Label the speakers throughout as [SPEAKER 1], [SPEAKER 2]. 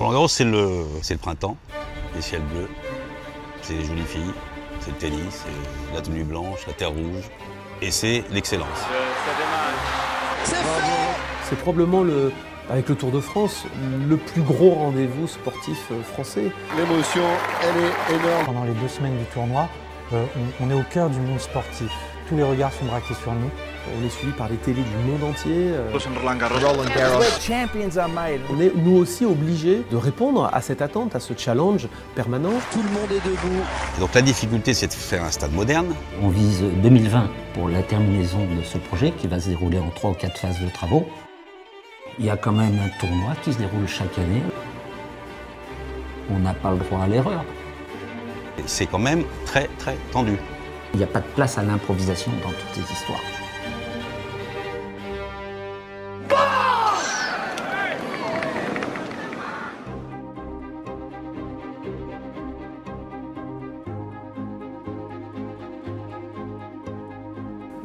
[SPEAKER 1] Roland-Garros, c'est le printemps, les ciels bleus, c'est les jolies filles, c'est le tennis, c'est la tenue blanche, la terre rouge, et c'est l'excellence.
[SPEAKER 2] C'est probablement, avec le Tour de France, le plus gros rendez-vous sportif français.
[SPEAKER 3] L'émotion, elle est énorme.
[SPEAKER 4] Pendant les 2 semaines du tournoi, on est au cœur du monde sportif. Tous les regards sont braqués sur nous.
[SPEAKER 2] On est suivi par les télés du monde entier.
[SPEAKER 3] Roland Garros.
[SPEAKER 2] On est nous aussi obligés de répondre à cette attente, à ce challenge permanent.
[SPEAKER 3] Tout le monde est debout.
[SPEAKER 1] Et donc la difficulté, c'est de faire un stade moderne.
[SPEAKER 5] On vise 2020 pour la terminaison de ce projet qui va se dérouler en 3 ou 4 phases de travaux. Il y a quand même un tournoi qui se déroule chaque année. On n'a pas le droit à l'erreur.
[SPEAKER 1] C'est quand même très très tendu.
[SPEAKER 5] Il n'y a pas de place à l'improvisation dans toutes ces histoires.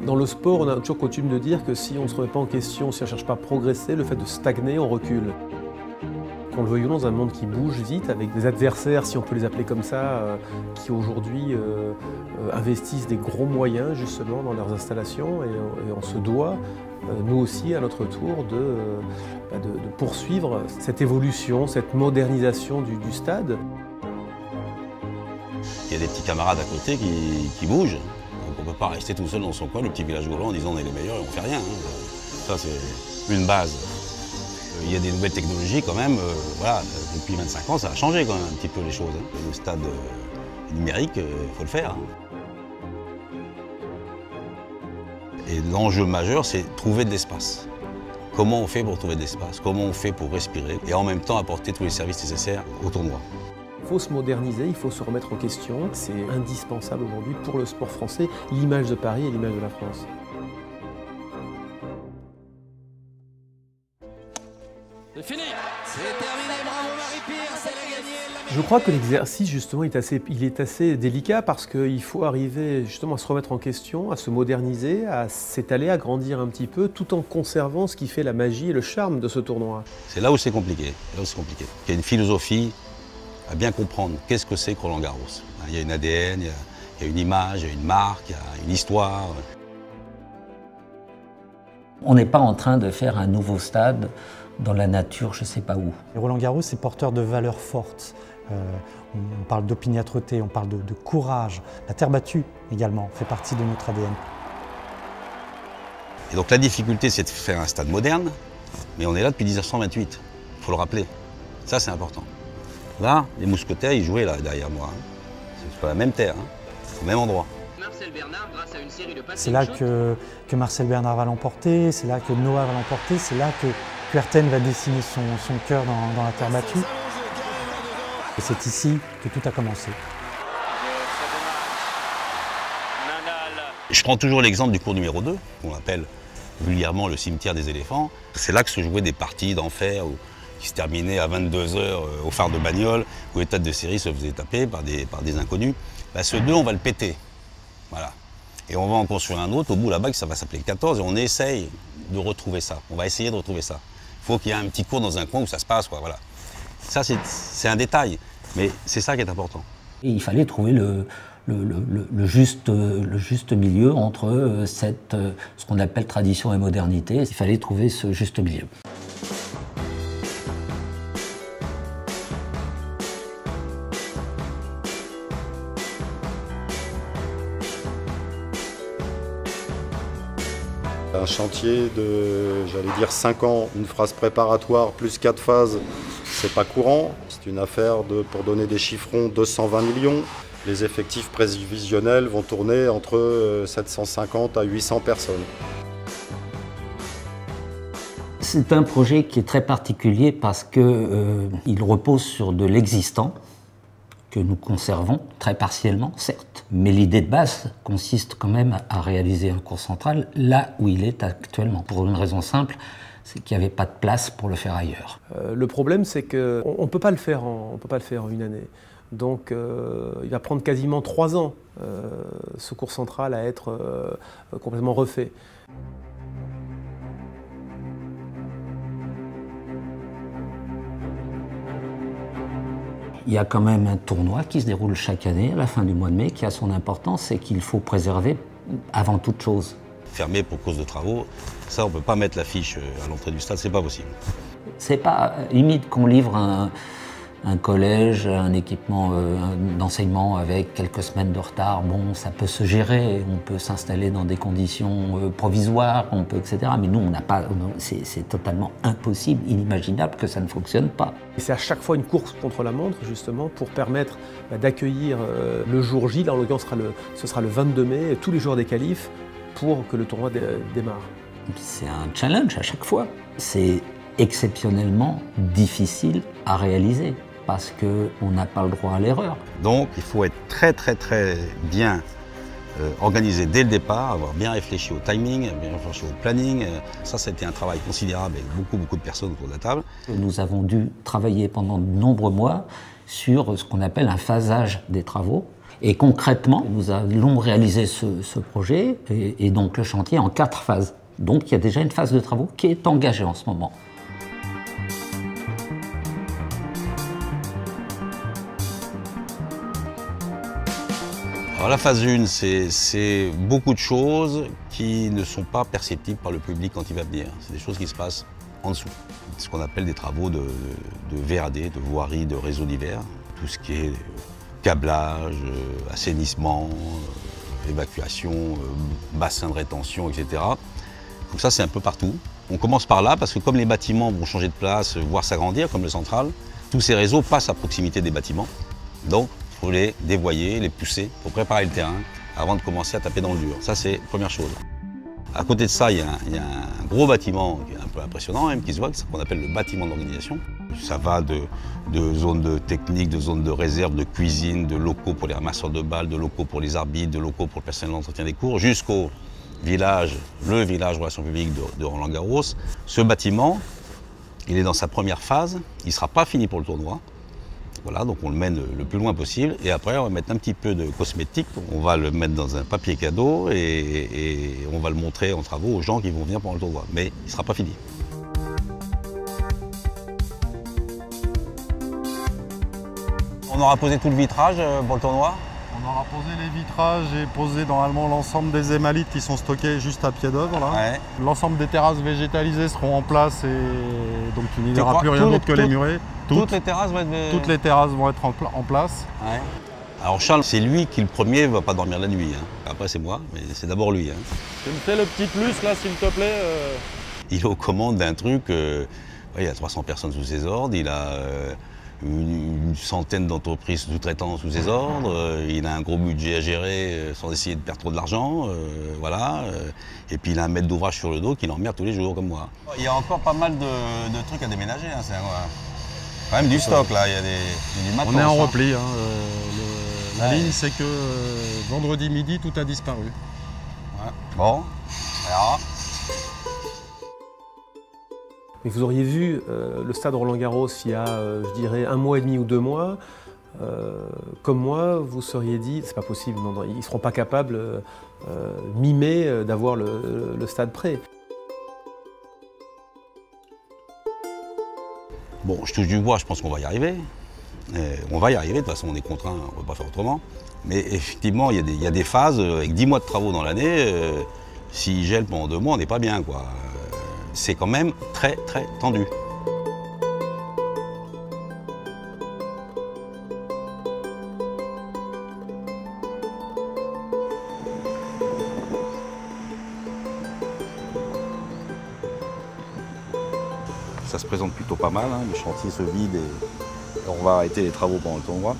[SPEAKER 2] Dans le sport, on a toujours coutume de dire que si on ne se remet pas en question, si on ne cherche pas à progresser, le fait de stagner, on recule. Qu'on le veuille ou non, dans un monde qui bouge vite, avec des adversaires, si on peut les appeler comme ça, qui aujourd'hui investissent des gros moyens justement dans leurs installations, et on se doit, nous aussi, à notre tour, de poursuivre cette évolution, cette modernisation du stade.
[SPEAKER 1] Il y a des petits camarades à côté qui bougent. Donc on ne peut pas rester tout seul dans son coin, le petit village volant, en disant on est les meilleurs et on ne fait rien. Ça, c'est une base. Il y a des nouvelles technologies quand même. Voilà, depuis 25 ans, ça a changé quand même un petit peu les choses. Le stade numérique, il faut le faire. Et l'enjeu majeur, c'est trouver de l'espace. Comment on fait pour trouver de l'espace? Comment on fait pour respirer? Et en même temps apporter tous les services nécessaires au tournoi.
[SPEAKER 2] Il faut se moderniser, il faut se remettre en question. C'est indispensable aujourd'hui pour le sport français, l'image de Paris et l'image de la France.
[SPEAKER 6] C'est fini. C'est terminé, bravo Marie-Pierce, elle a gagné.
[SPEAKER 2] Je crois que l'exercice justement est assez délicat parce qu'il faut arriver justement à se remettre en question, à se moderniser, à s'étaler, à grandir un petit peu, tout en conservant ce qui fait la magie et le charme de ce tournoi.
[SPEAKER 1] C'est là où c'est compliqué. Il y a une philosophie à bien comprendre qu'est-ce que c'est que Roland Garros. Il y a une ADN, il y a une image, il y a une marque, il y a une histoire.
[SPEAKER 5] On n'est pas en train de faire un nouveau stade dans la nature, je ne sais pas où.
[SPEAKER 4] Et Roland Garros, c'est porteur de valeurs fortes. On parle d'opiniâtreté, on parle de courage. La terre battue également fait partie de notre ADN.
[SPEAKER 1] Et donc la difficulté, c'est de faire un stade moderne, mais on est là depuis 1928, il faut le rappeler. Ça, c'est important. Là, les mousquetaires, ils jouaient là, derrière moi. C'est pas la même terre, au même endroit.
[SPEAKER 4] C'est là que Marcel Bernard va l'emporter, c'est là que Noah va l'emporter, c'est là que Kuerten va dessiner son cœur dans la terre battue. Et c'est ici que tout a commencé.
[SPEAKER 1] Je prends toujours l'exemple du cours numéro 2, qu'on appelle vulgairement le cimetière des éléphants. C'est là que se jouaient des parties d'enfer qui se terminaient à 22 h au phare de Bagnoles, où les têtes de série se faisaient taper par des inconnus. Bah, ce 2, on va le péter. Voilà. Et on va en construire un autre, au bout là-bas, ça va s'appeler 14, et on essaye de retrouver ça. On va essayer de retrouver ça. Il faut qu'il y ait un petit cours dans un coin où ça se passe, quoi, voilà. Ça, c'est un détail, mais c'est ça qui est important.
[SPEAKER 5] Et il fallait trouver le juste milieu entre ce qu'on appelle tradition et modernité. Il fallait trouver ce juste milieu.
[SPEAKER 3] Un chantier de, j'allais dire 5 ans, une phase préparatoire plus 4 phases, c'est pas courant. C'est une affaire pour donner des chiffrons, 220 millions. Les effectifs prévisionnels vont tourner entre 750 à 800 personnes.
[SPEAKER 5] C'est un projet qui est très particulier parce qu'il repose sur de l'existant, que nous conservons très partiellement, certes. Mais l'idée de base consiste quand même à réaliser un cours central là où il est actuellement. Pour une raison simple, c'est qu'il n'y avait pas de place pour le faire ailleurs.
[SPEAKER 2] Le problème, c'est qu'on ne peut pas le faire en une année. Donc il va prendre quasiment 3 ans, ce cours central, à être complètement refait.
[SPEAKER 5] Il y a quand même un tournoi qui se déroule chaque année à la fin du mois de mai qui a son importance et qu'il faut préserver avant toute chose.
[SPEAKER 1] Fermé pour cause de travaux, ça on ne peut pas mettre l'affiche à l'entrée du stade, c'est pas possible.
[SPEAKER 5] C'est pas limite qu'on livre un collège, un équipement d'enseignement avec quelques semaines de retard. Bon, ça peut se gérer, on peut s'installer dans des conditions provisoires, on peut, etc. Mais nous, on n'a pas, c'est totalement impossible, inimaginable que ça ne fonctionne pas.
[SPEAKER 2] Et c'est à chaque fois une course contre la montre, justement, pour permettre d'accueillir le jour J. Là, en l'occurrence, ce sera le 22 mai, tous les jours des qualifs, pour que le tournoi démarre.
[SPEAKER 5] C'est un challenge à chaque fois. C'est exceptionnellement difficile à réaliser parce qu'on n'a pas le droit à l'erreur.
[SPEAKER 1] Donc il faut être très bien organisé dès le départ, avoir bien réfléchi au timing, bien réfléchi au planning. Ça, c'était un travail considérable avec beaucoup de personnes autour de la table.
[SPEAKER 5] Nous avons dû travailler pendant de nombreux mois sur ce qu'on appelle un phasage des travaux. Et concrètement, nous allons réaliser ce projet et donc le chantier en 4 phases. Donc il y a déjà une phase de travaux qui est engagée en ce moment.
[SPEAKER 1] Alors la phase 1, c'est beaucoup de choses qui ne sont pas perceptibles par le public quand il va venir. C'est des choses qui se passent en dessous. C'est ce qu'on appelle des travaux de VRD, de voirie, de réseaux divers. Tout ce qui est câblage, assainissement, évacuation, bassin de rétention, etc. Donc ça, c'est un peu partout. On commence par là parce que comme les bâtiments vont changer de place, voire s'agrandir, comme le central, tous ces réseaux passent à proximité des bâtiments. Donc, il faut les dévoyer, les pousser pour préparer le terrain avant de commencer à taper dans le dur. Ça, c'est la première chose. À côté de ça, il y a un gros bâtiment qui est un peu impressionnant, même, qui se voit, qu'on appelle le bâtiment d'organisation. Ça va de zones de technique, de zones de réserve, de cuisine, de locaux pour les ramasseurs de balles, de locaux pour les arbitres, de locaux pour le personnel d'entretien des cours, jusqu'au village, le village relations publiques de Roland-Garros. Ce bâtiment, il est dans sa première phase, il ne sera pas fini pour le tournoi. Voilà, donc on le mène le plus loin possible et après on va mettre un petit peu de cosmétique, on va le mettre dans un papier cadeau et on va le montrer en travaux aux gens qui vont venir pendant le tournoi. Mais il ne sera pas fini. On aura posé tout le vitrage pour le tournoi.
[SPEAKER 3] On aura posé les vitrages et posé normalement l'ensemble des émalites qui sont stockés juste à pied d'œuvre. Ouais. L'ensemble des terrasses végétalisées seront en place et donc il n'y aura plus rien d'autre que les murets.
[SPEAKER 1] Toutes les terrasses vont être...
[SPEAKER 3] Toutes les terrasses vont être en place.
[SPEAKER 1] Ouais. Alors Charles, c'est lui qui le premier ne va pas dormir la nuit. Hein. Après c'est moi, mais c'est d'abord lui. Hein.
[SPEAKER 3] Tu me fais le petit plus là s'il te plaît
[SPEAKER 1] Il est aux commandes d'un truc, il a 300 personnes sous ses ordres, il a une centaine d'entreprises sous-traitantes sous ses ordres, il a un gros budget à gérer sans essayer de perdre trop de l'argent, voilà. Et puis il a un maître d'ouvrage sur le dos qui l'emmerde tous les jours comme moi. Il y a encore pas mal de trucs à déménager, hein, c'est quand même du stock là, il y a du matos.
[SPEAKER 3] On est en repli, hein, la ligne c'est que vendredi midi tout a disparu.
[SPEAKER 1] Ouais. Bon, on verra.
[SPEAKER 2] Mais vous auriez vu le stade Roland-Garros il y a, je dirais, 1 mois et demi ou 2 mois. Comme moi, vous seriez dit, c'est pas possible, non, ils ne seront pas capables, mi-mai, d'avoir le stade prêt.
[SPEAKER 1] Bon, je touche du bois, je pense qu'on va y arriver. On va y arriver, de toute façon on est contraint, on ne va pas faire autrement. Mais effectivement, il y a des phases, avec 10 mois de travaux dans l'année, s'il gèle pendant 2 mois, on n'est pas bien, quoi. C'est quand même très tendu. Ça se présente plutôt pas mal, hein. Le chantier se vide et on va arrêter les travaux pendant le tournoi.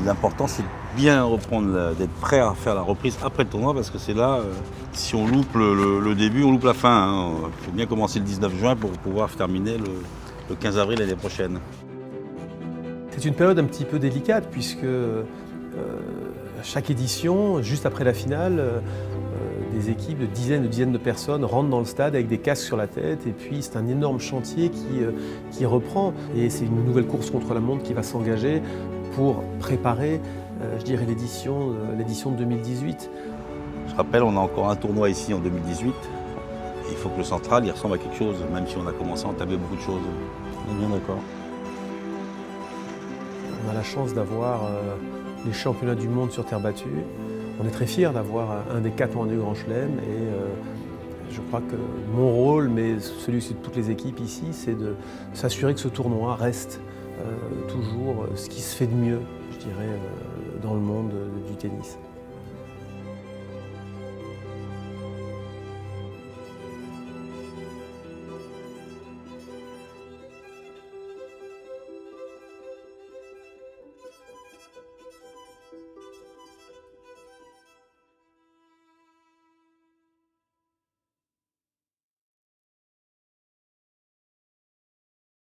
[SPEAKER 1] L'important, c'est de bien reprendre, d'être prêt à faire la reprise après le tournoi, parce que c'est là, si on loupe le début, on loupe la fin. Il faut bien commencer le 19 juin pour pouvoir terminer le 15 avril l'année prochaine.
[SPEAKER 2] C'est une période un petit peu délicate, puisque chaque édition, juste après la finale, Des équipes de dizaines de personnes rentrent dans le stade avec des casques sur la tête et puis c'est un énorme chantier qui reprend. Et c'est une nouvelle course contre la montre qui va s'engager pour préparer, je dirais, l'édition de 2018.
[SPEAKER 1] Je rappelle, on a encore un tournoi ici en 2018. Il faut que le central il ressemble à quelque chose, même si on a commencé à entamer beaucoup de choses. On est bien d'accord.
[SPEAKER 2] On a la chance d'avoir les championnats du monde sur terre battue. On est très fiers d'avoir un des 4 tournois du Grand Chelem et je crois que mon rôle, mais celui de toutes les équipes ici, c'est de s'assurer que ce tournoi reste toujours ce qui se fait de mieux, je dirais, dans le monde du tennis.